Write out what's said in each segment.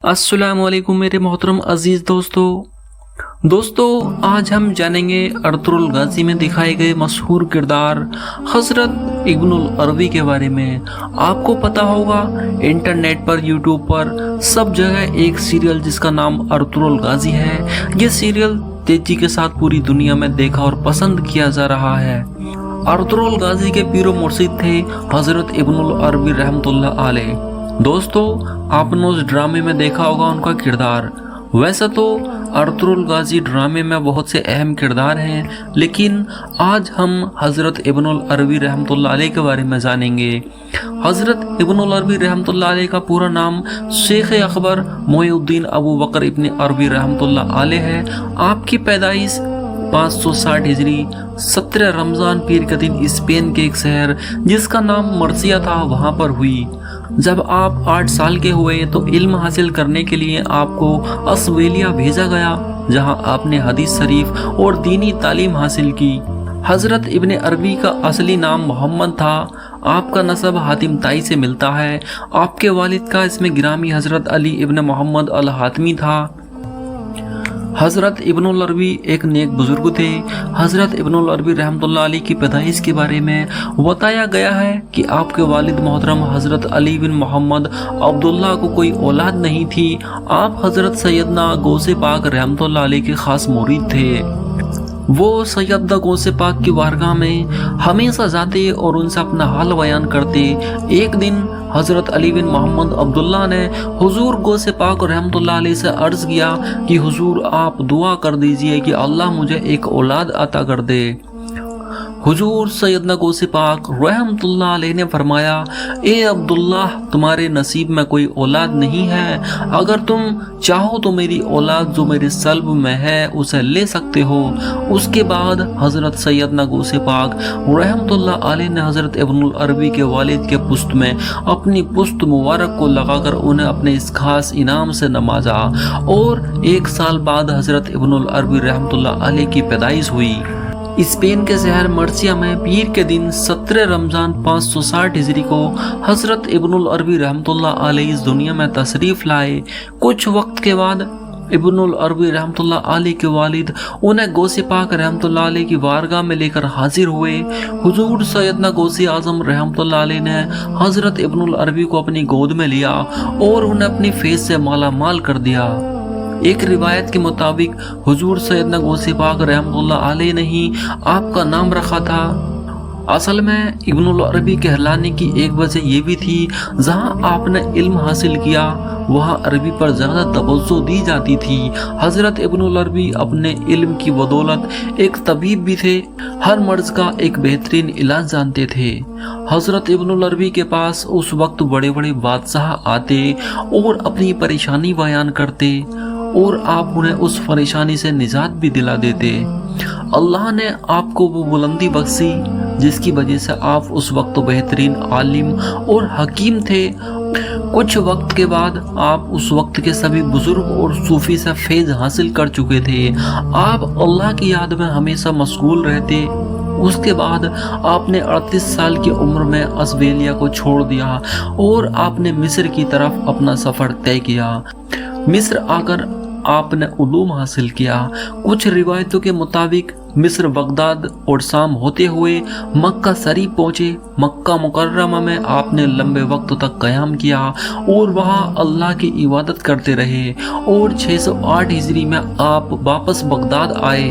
अस्सलाम वालेकुम मेरे मोहतरम अजीज दोस्तों आज हम जानेंगे अर्तुगरुल गाजी में दिखाए गए मशहूर किरदार हजरत इब्नुल अरबी के बारे में। आपको पता होगा इंटरनेट पर, यूट्यूब पर, सब जगह एक सीरियल जिसका नाम अर्तुगरुल गाजी है। ये सीरियल तेजी के साथ पूरी दुनिया में देखा और पसंद किया जा रहा है। अर्तुगरुल गाजी के पीरो मुर्शिद थे हजरत इब्नुल अरबी रहमतुल्लाह अलैह। दोस्तों, आपने उस ड्रामे में देखा होगा उनका किरदार। वैसे तो अर्तुगरुल गाजी ड्रामे में बहुत से अहम किरदार हैं, लेकिन आज हम हज़रत इब्नुल अरबी रहमतुल्लाह अलैह के बारे में जानेंगे। हज़रत इब्नुल अरबी रहमतुल्लाह अलैह का पूरा नाम शेख अकबर मोइनुद्दीन अबू बकर इब्न अरबी रहमतुल्लाह अलैह है। आपकी पैदाइश 560 हिजरी 17 रमज़ान पीर के दिन स्पेन के एक शहर जिसका नाम मर्सिया था वहाँ पर हुई। जब आप 8 साल के हुए तो इल्म हासिल करने के लिए आपको अस्वेलिया भेजा गया, जहां आपने हदीस शरीफ और दीनी तालीम हासिल की। हजरत इब्न अरबी का असली नाम मोहम्मद था। आपका नसब हातिम ताई से मिलता है। आपके वालिद का इसमें गिरामी हजरत अली इब्न मोहम्मद अल हातमी था। हज़रत इब्नुल अरबी एक नेक बुजुर्ग थे। हज़रत इब्नुल अरबी रहमतुल्लाह अलैह की पैदाइश के बारे में बताया गया है कि आपके वालिद मोहतरम हज़रत अली बिन मोहम्मद अब्दुल्ला को कोई औलाद नहीं थी। आप हज़रत सैयदना गौसे पाक रहमतुल्लाह अलैह के ख़ास मुरीद थे। वो सैयदना गौसे पाक की बारगाह में हमेशा जाते और उनसे अपना हाल बयान करते। एक दिन हज़रत अली बिन मोहम्मद अब्दुल्ला ने हुजूर गौसे पाक रहमतुल्लाह अलैह से अर्ज़ किया कि हुजूर आप दुआ कर दीजिए कि अल्लाह मुझे एक औलाद अता कर दे। हुजूर सैयदना गौसे पाक रहमतुल्लाह अलैह ने फरमाया, ए अब्दुल्ला, तुम्हारे नसीब में कोई औलाद नहीं है। अगर तुम चाहो तो मेरी औलाद जो मेरे सल्ब में है उसे ले सकते हो। उसके बाद हज़रत सैयदना गौसे पाक रहमतुल्लाह अलैह ने हज़रत इब्नुल अरबी के वालिद के पुश्त में अपनी पुश्त मुबारक को लगाकर उन्हें अपने इस खास इनाम से नवाजा और 1 साल बाद हज़रत इब्नुल अरबी रहमतुल्लाह अलैह की पैदाइश हुई। स्पेन के शहर मर्सिया में पीर के दिन 17 रमज़ान 560 हिजरी को हज़रत इब्नुल अरबी रहमतुल्लाह अलैह इस दुनिया में तशरीफ़ लाए। कुछ वक्त के बाद इब्नुल अरबी रहमतुल्लाह अलैह के वालिद उन्हें गौसे पाक रहमतुल्लाह अलैह की बारगाह में लेकर हाजिर हुए। हुजूर सैयदना गौसे आज़म रहमतुल्लाह अलैह ने हज़रत इब्नुल अरबी को अपनी गोद में लिया और उन्हें अपनी फैज़ से माला माल कर दिया। एक रिवायत के मुताबिक हुजूर सैयदना गौसे पाक रहमतुल्लाह अलैह ने ही आपका नाम रखा था। असल में इब्नुल अरबी कहलाने की एक वजह ये भी थी, जहां आपने इल्म हासिल किया वहां अरबी पर ज़्यादा तवज्जो दी जाती थी। हज़रत इब्नुल अरबी अपने इल्म की बदौलत एक तबीब भी थे। हर मर्ज का एक बेहतरीन इलाज जानते थे। हज़रत इब्नुल अरबी के पास उस वक्त बड़े बड़े बादशाह आते और अपनी परेशानी बयान करते और आप उन्हें उस परेशानी से निजात भी दिला देते। अल्लाह ने आपको वो बुलंदी बख्शी जिसकी वजह से आप उस वक्त बेहतरीन आलिम और हकीम थे। कुछ वक्त के बाद आप उस वक्त के सभी बुजुर्ग और सूफी से फैज़ हासिल कर चुके थे। आप अल्लाह की याद में हमेशा मशगूल रहते। उसके बाद आपने 38 साल की उम्र में अस्वेलिया को छोड़ दिया और आपने मिस्र की तरफ अपना सफ़र तय किया। मिस्र आकर आपने उलूम हासिल किया। कुछ रिवायतों के मुताबिक मिस्र, बगदाद और शाम होते हुए मक्का शरीफ पहुँचे। मक्का मुकर्रमा में आपने लंबे वक्त तक क़याम किया और वहाँ अल्लाह की इबादत करते रहे और 608 हिजरी में आप वापस बगदाद आए।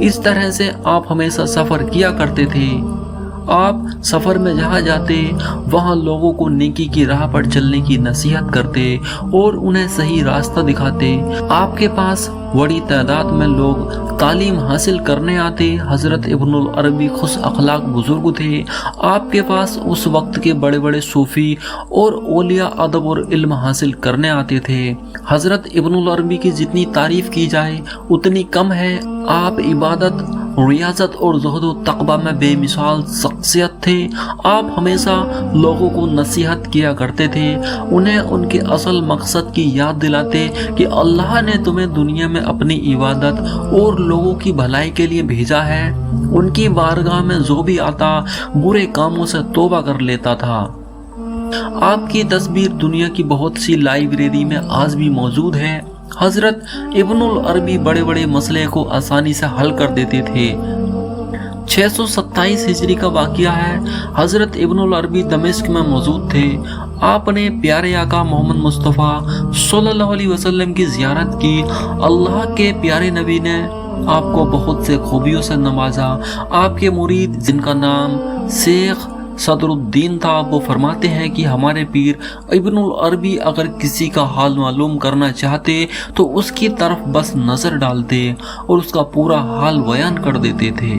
इस तरह से आप हमेशा सफ़र किया करते थे। आप सफ़र में जहाँ जाते वहाँ लोगों को नेकी की राह पर चलने की नसीहत करते और उन्हें सही रास्ता दिखाते। आपके पास बड़ी तादाद में लोग तालीम हासिल करने आते। हज़रत इब्नुल अरबी खुश अखलाक बुजुर्ग थे। आपके पास उस वक्त के बड़े बड़े सूफ़ी और औलिया अदब और इल्म हासिल करने आते थे। हज़रत इब्नुल अरबी की जितनी तारीफ़ की जाए उतनी कम है। आप इबादत, रियाजत और ज़ुहद व तक़वा में बेमिसाल शख्सियत थे। आप हमेशा लोगों को नसीहत किया करते थे, उन्हें उनके असल मकसद की याद दिलाते कि अल्लाह ने तुम्हें दुनिया में अपनी इबादत और लोगों की भलाई के लिए भेजा है। उनकी बारगाह में जो भी आता बुरे कामों से तौबा कर लेता था। آپ کی تصویر دنیا کی بہت سی لائبریری میں آج بھی موجود ہے۔ حضرت ابن العربی بڑے بڑے مسئلے کو آسانی سے حل کر دیتے تھے۔ 627 ہجری کا واقعہ ہے۔ حضرت ابن العربی دمشق میں موجود تھے۔ آپ نے پیارے آقا محمد مصطفیٰ صلی اللہ علیہ وسلم کی زیارت کی۔ اللہ کے پیارے نبی نے آپ کو بہت سے خوبیوں سے نوازا۔ آپ کے مرید جن کا نام شیخ صدر الدین تھا، وہ فرماتے ہیں کہ ہمارے پیر ابن العربی اگر کسی کا حال معلوم کرنا چاہتے تو اس کی طرف بس نظر ڈالتے اور اس کا پورا حال بیان کر دیتے تھے۔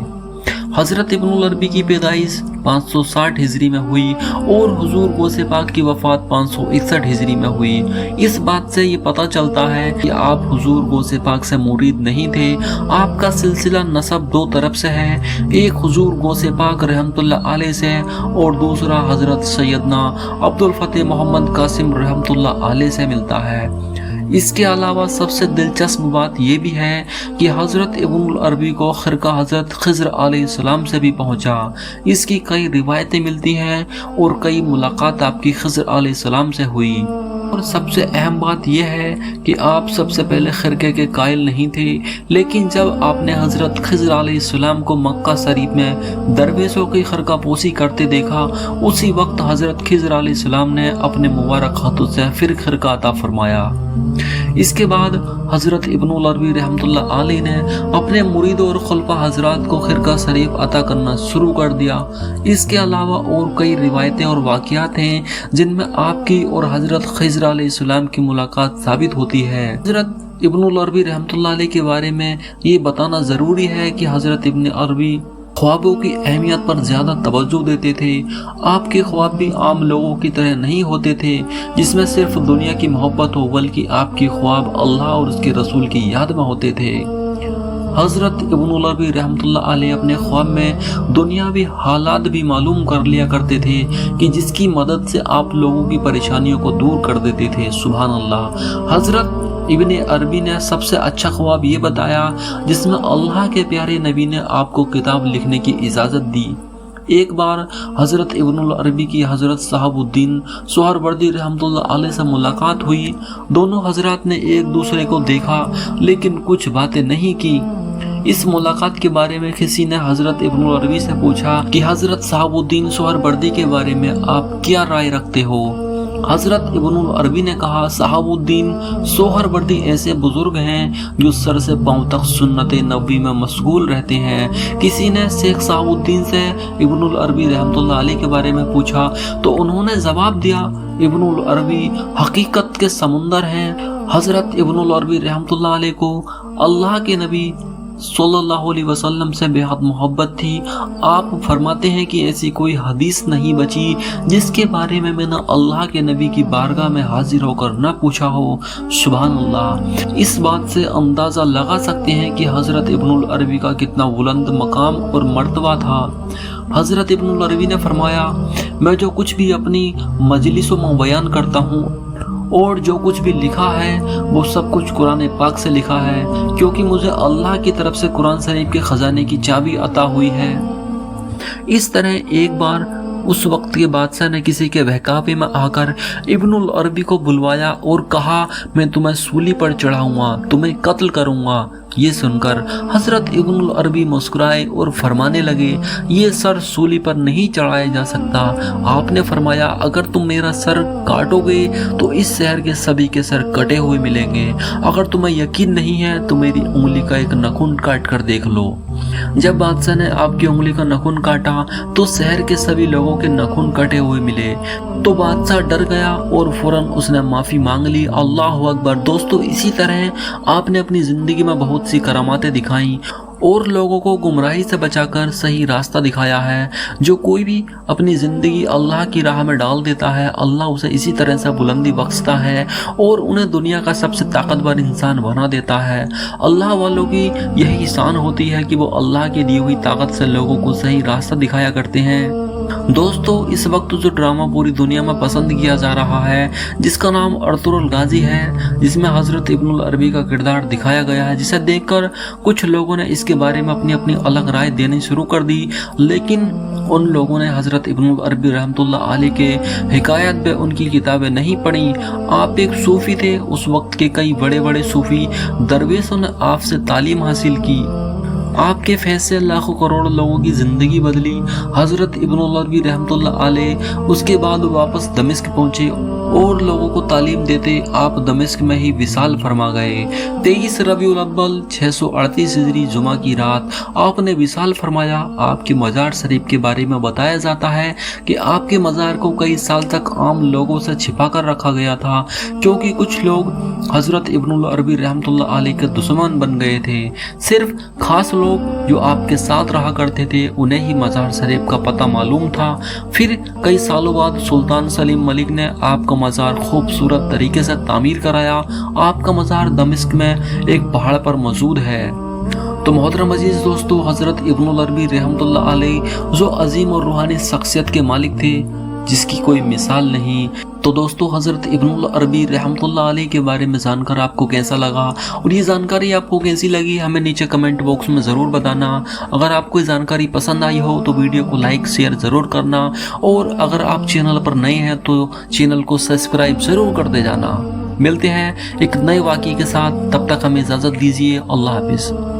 حضرت ابن العربی کی پیدائش 560 ہجری میں ہوئی اور حضور غوث پاک کی وفات 561 ہجری میں ہوئی۔ اس بات سے یہ پتہ چلتا ہے کہ آپ حضور غوث پاک سے مرید نہیں تھے۔ آپ کا سلسلہ نسب دو طرف سے ہے، ایک حضور غوث پاک رحمت اللہ علیہ سے اور دوسرا حضرت سیدنا عبد الفتح محمد قاسم رحمت اللہ علیہ سے ملتا ہے۔ اس کے علاوہ سب سے دلچسپ بات یہ بھی ہے کہ حضرت ابن العربی کو خرقہ حضرت خضر علیہ السلام سے بھی پہنچا۔ اس کی کئی روایتیں ملتی ہیں اور کئی ملاقات آپ کی خضر علیہ السلام سے ہوئی۔ اور سب سے اہم بات یہ ہے کہ آپ سب سے پہلے خرقے کے قائل نہیں تھے، لیکن جب آپ نے حضرت خضر علیہ السلام کو مکہ شریف میں درویشوں کی خرقہ پوشی کرتے دیکھا، اسی وقت حضرت خضر علیہ السلام نے اپنے مبارک ہاتھوں سے پھر خرقہ عطا فرمایا۔ اس کے بعد حضرت ابن العربی رحمت اللہ علیہ نے اپنے مریدوں اور خلفاء حضرات کو خرقہ شریف عطا کرنا شروع کر دیا۔ اس کے علاوہ اور کئی روایتیں اور واقعات ہیں جن میں آپ کی اور حضرت خضر علیہ السلام کی ملاقات ثابت ہوتی ہے۔ حضرت ابن العربی رحمت اللہ علیہ کے بارے میں یہ بتانا ضروری ہے کہ حضرت ابن عربی خوابوں کی اہمیت پر زیادہ توجہ دیتے تھے۔ آپ کے خواب بھی عام لوگوں کی طرح نہیں ہوتے تھے جس میں صرف دنیا کی محبت ہو، بلکہ آپ کے خواب اللہ اور اس کے رسول کی یاد میں ہوتے تھے۔ حضرت ابن العربی رحمت اللہ علیہ اپنے خواب میں دنیاوی حالات بھی معلوم کر لیا کرتے تھے کہ جس کی مدد سے آپ لوگوں کی پریشانیوں کو دور کر دیتے تھے۔ سبحان اللہ۔ حضرت ابن عربی نے سب سے اچھا خواب یہ بتایا جس میں اللہ کے پیارے نبی نے آپ کو کتاب لکھنے کی اجازت دی۔ ایک بار حضرت ابن العربی کی حضرت صاحب الدین سہروردی رحمت اللہ علیہ سے ملاقات ہوئی۔ دونوں حضرات نے ایک دوسرے کو دیکھا لیکن کچھ باتیں نہیں کی۔ اس ملاقات کے بارے میں کسی نے حضرت ابن العربی سے پوچھا کہ حضرت صاحب الدین سہروردی کے بارے میں آپ کیا رائے رکھتے ہو؟ حضرت ابن العربی نے کہا، صاحب الدین سہروردی ایسے بزرگ ہیں جو سر سے پاؤں تک سنت نبوی میں مشغول رہتے ہیں۔ کسی نے شیخ صاحب الدین سے ابن العربی رحمت اللہ علیہ کے بارے میں پوچھا تو انہوں نے جواب دیا، ابن العربی حقیقت کے سمندر ہیں۔ حضرت ابن العربی رحمت اللہ علیہ کو اللہ کے نبی صلی اللہ علیہ وسلم سے بے حد محبت تھی۔ آپ فرماتے ہیں کہ ایسی کوئی حدیث نہیں بچی جس کے بارے میں نے اللہ کے نبی کی بارگاہ میں حاضر ہو کر نہ پوچھا ہو۔ سبحان اللہ۔ اس بات سے اندازہ لگا سکتے ہیں کہ حضرت ابن العربی کا کتنا بلند مقام اور مرتبہ تھا۔ حضرت ابن العربی نے فرمایا، میں جو کچھ بھی اپنی مجلسوں میں بیان کرتا ہوں اور جو کچھ بھی لکھا ہے وہ سب کچھ قرآن پاک سے لکھا ہے، کیونکہ مجھے اللہ کی طرف سے قرآن شریف کے خزانے کی چابی عطا ہوئی ہے۔ اس طرح ایک بار اس وقت کے بادشاہ نے کسی کے بہکاوے میں آ کر ابن العربی کو بلوایا اور کہا، میں تمہیں سولی پر چڑھاؤں گا، تمہیں قتل کروں گا۔ یہ سن کر حضرت ابن العربی مسکرائے اور فرمانے لگے، یہ سر سولی پر نہیں چڑھایا جا سکتا۔ آپ نے فرمایا، اگر تم میرا سر کاٹو گے تو اس شہر کے سبھی کے سر کٹے ہوئے ملیں گے۔ اگر تمہیں یقین نہیں ہے تو میری انگلی کا ایک ناخن کاٹ کر دیکھ لو۔ جب بادشاہ نے آپ کی انگلی کا ناخن کاٹا تو شہر کے سبھی لوگوں کے ناخن کٹے ہوئے ملے تو بادشاہ ڈر گیا اور فوراً اس نے معافی مانگ لی۔ اللہ اکبر۔ دوستو، اسی طرح آپ نے اپنی زندگی میں بہت سی کراماتیں دکھائیں اور لوگوں کو گمراہی سے بچا کر صحیح راستہ دکھایا ہے۔ جو کوئی بھی اپنی زندگی اللہ کی راہ میں ڈال دیتا ہے، اللہ اسے اسی طرح سے بلندی بخشتا ہے اور انہیں دنیا کا سب سے طاقتور انسان بنا دیتا ہے۔ اللہ والوں کی یہی شان ہوتی ہے کہ وہ اللہ کی دی ہوئی طاقت سے لوگوں کو صحیح راستہ دکھایا کرتے ہیں۔ دوستو، اس وقت جو ڈرامہ پوری دنیا میں پسند کیا جا رہا ہے جس کا نام ارطغرل غازی ہے، جس میں حضرت ابن العربی کا کردار دکھایا گیا ہے، جسے دیکھ کر کچھ لوگوں نے اس इसके बारे में अपनी अपनी अलग राय देनी शुरू कर दी, लेकिन उन लोगों ने हज़रत इब्नुल अरबी रहमतुल्लाह अलैह के हिकायत पे उनकी किताबें नहीं पढ़ी। आप एक सूफ़ी थे, उस वक्त के कई बड़े बड़े सूफ़ी दरवेशों ने आपसे तालीम हासिल की। आपके फैसले लाखों करोड़ लोगों की ज़िंदगी बदली। हज़रत इब्नुल अरबी रहमतुल्लाह अलैह उसके बाद वापस दमिश्क पहुँचे और लोगों को तालीम देते आप दमिश्क में ही विसाल फरमा गए। 23 रबीउल अव्वल 638 हिजरी जुमा की रात आपने विसाल फरमाया। आपके मज़ार शरीफ के बारे में बताया जाता है कि आपके मज़ार को कई साल तक आम लोगों से छिपा कर रखा गया था, क्योंकि कुछ लोग हज़रत इब्नुल अरबी रहमतुल्लाह अलैह के दुश्मन बन गए थे। सिर्फ खास लोग जो आपके साथ रहा करते थे उन्हें ही मज़ार शरीफ का पता मालूम था। फिर कई सालों बाद सुल्तान सलीम मलिक ने आपका मज़ार खूबसूरत तरीके से तामीर कराया। आपका मज़ार दमिश्क में एक पहाड़ पर मौजूद है। तो मोहतरम अजीज दोस्तों, हज़रत इब्नुल अरबी रहमतुल्लाह अलैह जो अजीम और रूहानी शख्सियत के मालिक थे जिसकी कोई मिसाल नहीं। तो दोस्तों, हज़रत इब्नुल अरबी रहमतुल्लाह अलैह के बारे में जानकर आपको कैसा लगा और ये जानकारी आपको कैसी लगी हमें नीचे कमेंट बॉक्स में ज़रूर बताना। अगर आपको ये जानकारी पसंद आई हो तो वीडियो को लाइक शेयर ज़रूर करना, और अगर आप चैनल पर नए हैं तो चैनल को सब्सक्राइब ज़रूर कर दे जाना। मिलते हैं एक नए वाक़ये के साथ, तब तक हमें इजाज़त दीजिए। अल्लाह हाफिज़।